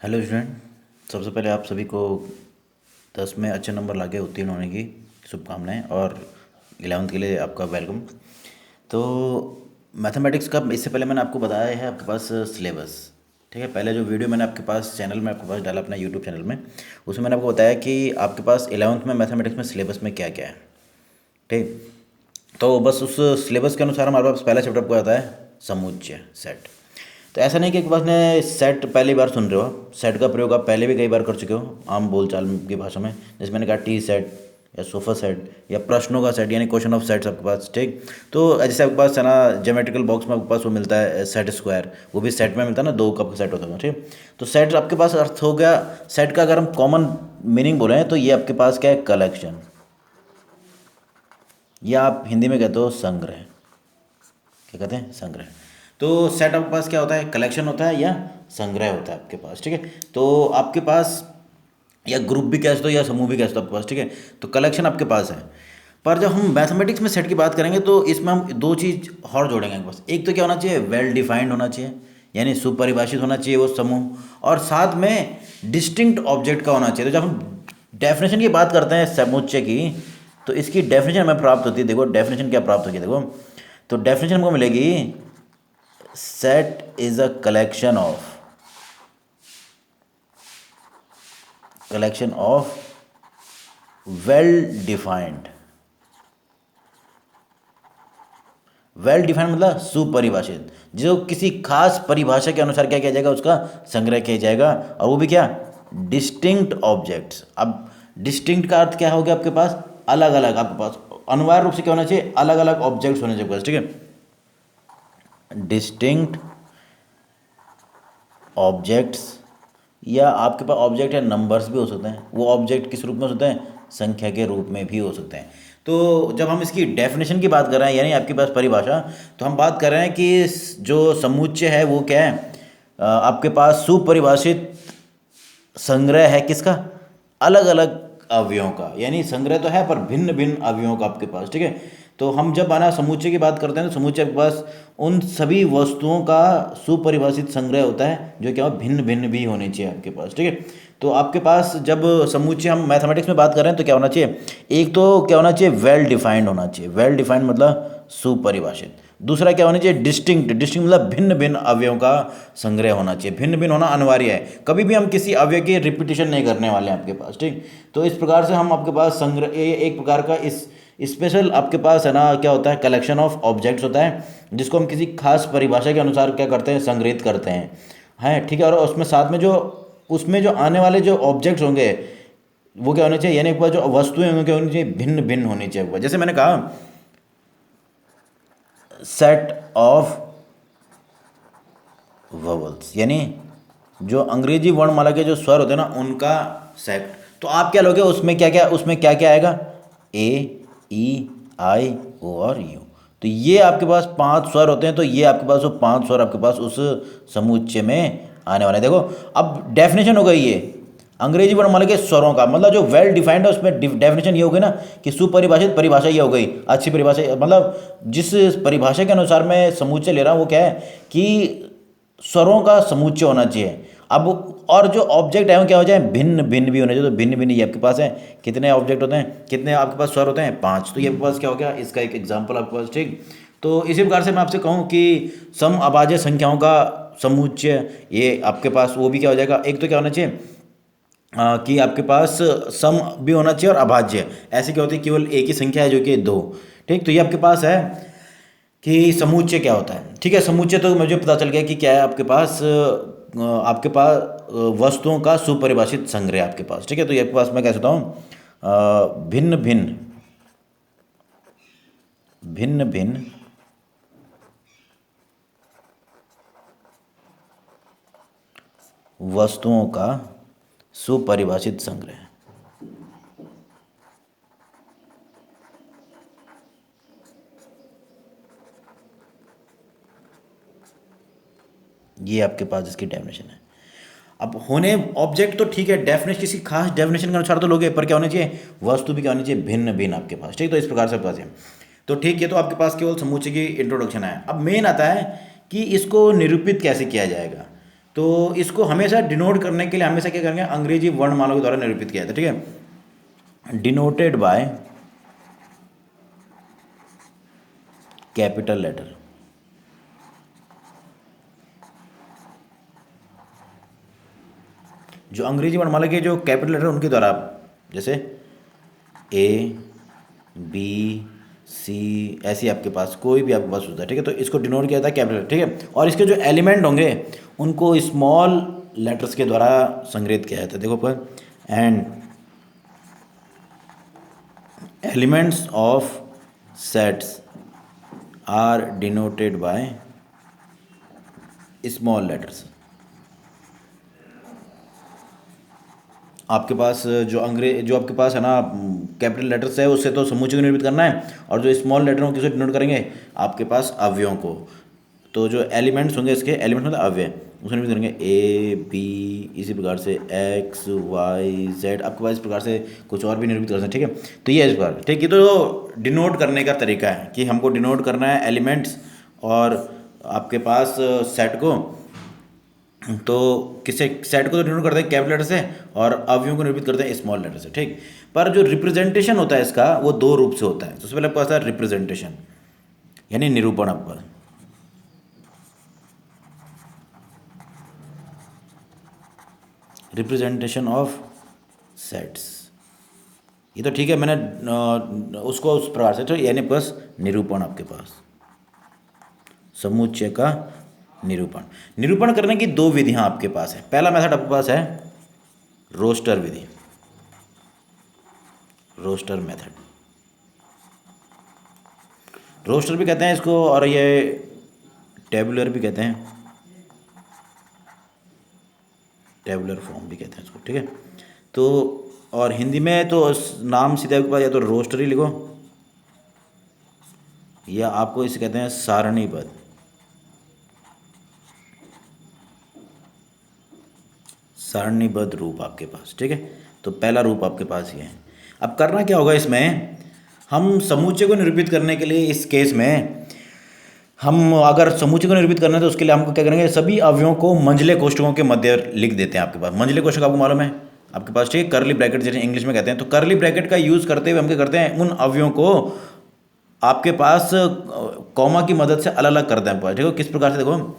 Hello student. सबसे पहले आप सभी को 10 में अच्छे नंबर लाके उत्तीर्ण होने की शुभकामनाएं और 11वीं के लिए आपका वेलकम। तो मैथमेटिक्स का इससे पहले मैंने आपको बताया है आपके पास सिलेबस। ठीक है, पहले जो वीडियो मैंने आपके पास चैनल में आपके पास डाला अपना यूट्यूब चैनल में, उसमें मैंने आपको बताया कि आपके पास 11वीं में मैथमेटिक्स में सिलेबस में क्या क्या है। ठीक, तो बस उस सिलेबस के अनुसार हमारे पास पहला चैप्टर आपको आता है समुच्चय, सेट। तो ऐसा नहीं कि एक बार ने सेट पहली बार सुन रहे हो, सेट का प्रयोग आप पहले भी कई बार कर चुके हो आम बोलचाल की भाषा में, जैसे मैंने कहा टी सेट या सोफा सेट या प्रश्नों का सेट यानी क्वेश्चन ऑफ सेट्स आपके पास। ठीक, तो जैसे आपके पास है ना ज्योमेट्रिकल बॉक्स में आपके पास वो मिलता है सेट स्क्वायर, वो भी सेट में मिलता है ना, 2 का सेट होता है। ठीक, तो सेट आपके पास अर्थ हो गया सेट का। अगर हम कॉमन मीनिंग बोलें तो ये आपके पास क्या है, कलेक्शन, या आप हिंदी में कहते हो संग्रह। क्या कहते हैं, संग्रह। तो सेट आपके पास क्या होता है, कलेक्शन होता है या संग्रह होता है आपके पास। ठीक है, तो आपके पास या ग्रुप भी कह सकते हो या समूह भी कह सकते हो आपके पास। ठीक है, तो कलेक्शन आपके पास है। पर जब हम मैथमेटिक्स में सेट की बात करेंगे तो इसमें हम 2 चीज़ और जोड़ेंगे आपके पास। एक तो क्या होना चाहिए, वेल डिफाइंड होना चाहिए, यानी सुपरिभाषित होना चाहिए वो समूह, और साथ में डिस्टिंक्ट ऑब्जेक्ट का होना चाहिए। तो जब हम डेफिनेशन की बात करते हैं समुच्चय की, तो इसकी डेफिनेशन हमें प्राप्त होती है। देखो डेफिनेशन क्या प्राप्त होगी, देखो तो डेफिनेशन हमको मिलेगी, set is a collection of well defined. Well defined मतलब सुपरिभाषित, जो किसी खास परिभाषा के अनुसार क्या किया जाएगा, उसका संग्रह किया जाएगा, और वो भी क्या, डिस्टिंक्ट ऑब्जेक्ट्स। अब डिस्टिंक्ट का अर्थ क्या हो गया आपके पास, अलग अलग। आपके पास अनिवार्य रूप से क्या होना चाहिए, अलग अलग ऑब्जेक्ट्स होने चाहिए। ठीक है, डिस्टिंक्ट ऑब्जेक्ट्स, या आपके पास ऑब्जेक्ट या नंबर्स भी हो सकते हैं। वो ऑब्जेक्ट किस रूप में हो सकते हैं, संख्या के रूप में भी हो सकते हैं। तो जब हम इसकी डेफिनेशन की बात कर रहे हैं यानी आपके पास परिभाषा, तो हम बात कर रहे हैं कि जो समुच्चय है वो क्या है, आपके पास सुपरिभाषित संग्रह है किसका, अलग अलग अवयवों का। यानी संग्रह तो है पर भिन्न भिन्न अवयवों का आपके पास। ठीक है, तो हम जब आना समुच्चय की बात करते हैं तो समुच्चय के पास उन सभी वस्तुओं का सुपरिभाषित संग्रह होता है, जो क्या भिन्न भिन्न भी होने चाहिए आपके पास। ठीक है, तो आपके पास जब समुच्चय हम मैथमेटिक्स में बात कर रहे हैं तो क्या होना चाहिए, एक तो क्या होना चाहिए, वेल डिफाइंड होना चाहिए। वेल डिफाइंड मतलब सुपरिभाषित। दूसरा क्या होना चाहिए, डिस्टिंक्ट। डिस्टिंक्ट मतलब भिन्न भिन्न अवयवों का संग्रह होना चाहिए। भिन्न भिन्न होना अनिवार्य है, कभी भी हम किसी अवयव की रिपीटिशन नहीं करने वाले हैं आपके पास। ठीक, तो इस प्रकार से हम आपके पास संग्रह एक प्रकार का इस स्पेशल आपके पास है ना क्या होता है, कलेक्शन ऑफ ऑब्जेक्ट्स होता है, जिसको हम किसी खास परिभाषा के अनुसार क्या करते हैं, संग्रहित करते हैं। ठीक है, और उसमें साथ में जो उसमें जो आने वाले जो ऑब्जेक्ट्स होंगे वो क्या होने चाहिए, यानी एक बार जो वस्तुएं होंगी क्या होनी चाहिए, भिन्न भिन्न होनी चाहिए। जैसे मैंने कहा सेट ऑफ ववल्स, यानी जो अंग्रेजी वर्णमाला के जो स्वर होते हैं ना उनका सेट। तो आप क्या लोगे उसमें, क्या क्या उसमें क्या क्या आएगा, ए, ई, आई, ओ और यू। तो ये आपके पास 5 स्वर होते हैं, तो ये आपके पास वो 5 स्वर आपके पास उस समुच्चय में आने वाले हैं। देखो अब डेफिनेशन हो गई ये अंग्रेजी वर्णमाला के स्वरों का, मतलब जो वेल डिफाइंड है उसमें डेफिनेशन ये हो गई ना कि सुपरिभाषित परिभाषा ये हो गई, अच्छी परिभाषा। मतलब जिस परिभाषा के अनुसार मैं समुच्चय ले रहा हूँ वो क्या है कि स्वरों का समुच्चय होना चाहिए। अब और जो ऑब्जेक्ट है वो क्या हो जाए, भिन्न भिन्न भी होने चाहिए। तो भिन्न भिन्न ये आपके पास है, कितने ऑब्जेक्ट होते हैं, कितने आपके पास स्वर होते हैं, 5। तो ये आपके पास क्या हो गया, इसका एक एग्जाम्पल आपके पास। ठीक, तो इसी प्रकार से मैं आपसे कहूँ कि सम अभाज्य संख्याओं का समुच्चय ये आपके पास वो भी क्या हो जाएगा, एक तो क्या होना चाहिए कि आपके पास सम भी होना चाहिए और अभाज्य। ऐसे क्या होती है, केवल एक ही संख्या है जो कि 2। ठीक, तो ये आपके पास है कि समुच्चय क्या होता है। ठीक है, समुच्चय तो मुझे पता चल गया कि क्या है आपके पास, आपके पास वस्तुओं का सुपरिभाषित संग्रह आपके पास। ठीक है, तो ये आपके पास मैं कह सकता हूँ भिन्न भिन्न भिन्न भिन्न वस्तुओं का सुपरिभाषित संग्रह। ये आपके पास इसकी डेफिनेशन है। अब होने ऑब्जेक्ट तो ठीक है, डेफिनेशन किसी खास डेफिनेशन के अनुसार तो लोगे, पर क्या होना चाहिए, वस्तु भी क्या होनी चाहिए, भिन्न भिन्न आपके पास। ठीक, तो इस प्रकार से आपके पास है। तो ठीक है, तो आपके पास केवल समुच्चय की इंट्रोडक्शन है। अब मेन आता है कि इसको निरूपित कैसे किया जाएगा। तो इसको हमेशा डिनोट करने के लिए हमेशा क्या करेंगे, अंग्रेजी वर्णमाला के द्वारा निरूपित किया जाता है, ठीक है। Denoted by capital letter. जो अंग्रेजी वर्णमाला के जो कैपिटल लेटर उनके द्वारा, जैसे ए बी सी, ऐसी आपके पास कोई भी आपके पास होता है, ठीक है। तो इसको डिनोट किया जाता है कैपिटल, ठीक है। और इसके जो एलिमेंट होंगे उनको स्मॉल लेटर्स के द्वारा संग्रहित किया जाता है। देखो पर, and elements of sets are denoted by small letters. आपके पास जो आपके पास है ना कैपिटल लेटर्स है, उससे तो समूचे को निरूपित करना है, और जो स्मॉल लेटर हो किसे डिनोट करेंगे, आपके पास अवयवों को। तो जो एलिमेंट्स होंगे, इसके एलिमेंट्स मतलब अवयव, उसको निरूपित करेंगे ए बी, इसी प्रकार से एक्स वाई जेड, आपके पास इस प्रकार से कुछ और भी निरूपित कर सकते हैं, ठीक है। तो ये इस प्रकार, ठीक है। तो डिनोट करने का तरीका है कि हमको डिनोट करना है एलिमेंट्स और आपके पास सेट को, तो किसे सेट को तो डिनोट करते हैं कैपिटल लेटर से, और अवयवों को निरूपित करते हैं स्मॉल लेटर से, ठीक। पर जो रिप्रेजेंटेशन होता है इसका, वो दो रूप से होता है। सबसे पहले आपके पास है रिप्रेजेंटेशन, यानी निरूपण। आपका रिप्रेजेंटेशन ऑफ सेट्स, ये तो ठीक है, मैंने उसको उस प्रकार से, तो यानी बस निरूपण आपके पास, समुच्चय का निरूपण। निरूपण करने की दो विधियां आपके पास है। पहला मेथड आपके पास है रोस्टर विधि, रोस्टर मेथड, रोस्टर भी कहते हैं इसको, और ये टेबुलर भी कहते हैं, टेबुलर फॉर्म भी कहते हैं इसको, ठीक है। तो और हिंदी में तो नाम सीधे आपके पास या तो रोस्टर ही लिखो, या आपको इसे कहते हैं सारणीबद्ध, सारणीबद्ध रूप आपके पास, ठीक है। तो पहला रूप आपके पास ये है। अब करना क्या होगा इसमें, हम समूचे को निरूपित करने के लिए इस केस में, हम अगर समूचे को निरूपित करना है तो उसके लिए हमको क्या करेंगे, सभी अवयवों को मंझले कोष्ठकों के मध्य लिख देते हैं। आपके पास मंझले कोष्ठक आपको मालूम है आपके पास, ठीक है, करली ब्रैकेट जैसे इंग्लिश में कहते हैं। तो करली ब्रैकेट का यूज़ करते हुए हम क्या करते हैं, उन अवयवों को आपके पास कॉमा की मदद से अलग अलग करते हैं, ठीक है। किस प्रकार से, देखो